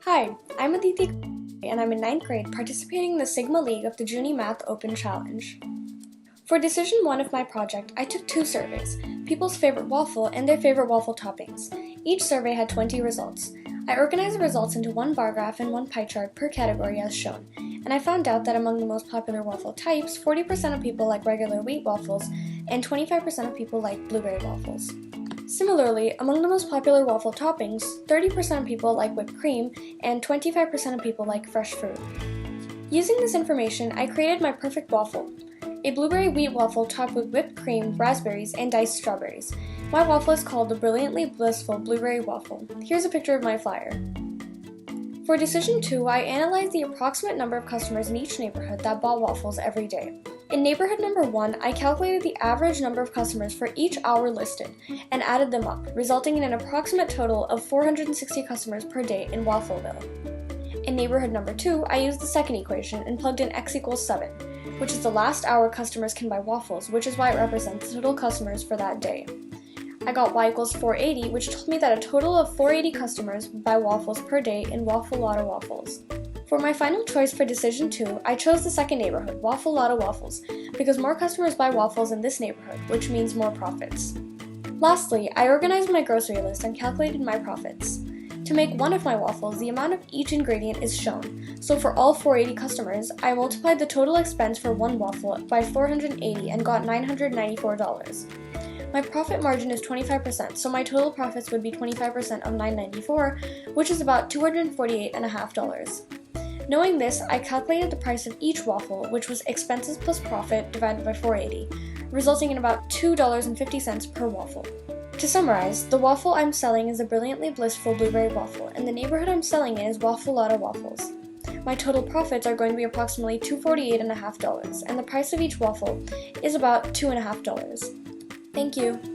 Hi, I'm Aditi and I'm in 9th grade participating in the Sigma League of the Juni Math Open Challenge. For Decision 1 of my project, I took 2 surveys, people's favorite waffle and their favorite waffle toppings. Each survey had 20 results. I organized the results into one bar graph and one pie chart per category as shown, and I found out that among the most popular waffle types, 40% of people like regular wheat waffles and 25% of people like blueberry waffles. Similarly, among the most popular waffle toppings, 30% of people like whipped cream and 25% of people like fresh fruit. Using this information, I created my Perfect Waffle, a blueberry wheat waffle topped with whipped cream, raspberries, and diced strawberries. My waffle is called the Brilliantly Blissful Blueberry Waffle. Here's a picture of my flyer. For Decision 2, I analyzed the approximate number of customers in each neighborhood that bought waffles every day. In neighborhood number 1, I calculated the average number of customers for each hour listed and added them up, resulting in an approximate total of 460 customers per day in Waffleville. In neighborhood number 2, I used the second equation and plugged in x equals 7, which is the last hour customers can buy waffles, which is why it represents the total customers for that day. I got y equals 480, which told me that a total of 480 customers buy waffles per day in Waffle Lotta Waffles. For my final choice for Decision 2, I chose the second neighborhood, Waffle Lotta Waffles, because more customers buy waffles in this neighborhood, which means more profits. Lastly, I organized my grocery list and calculated my profits. To make one of my waffles, the amount of each ingredient is shown, so for all 480 customers, I multiplied the total expense for one waffle by 480 and got $994. My profit margin is 25%, so my total profits would be 25% of $994, which is about $248.50. Knowing this, I calculated the price of each waffle, which was expenses plus profit divided by 480, resulting in about $2.50 per waffle. To summarize, the waffle I'm selling is a Brilliantly Blissful Blueberry Waffle, and the neighborhood I'm selling in is Waffle Lotta Waffles. My total profits are going to be approximately $248.50, and the price of each waffle is about $2.50. Thank you.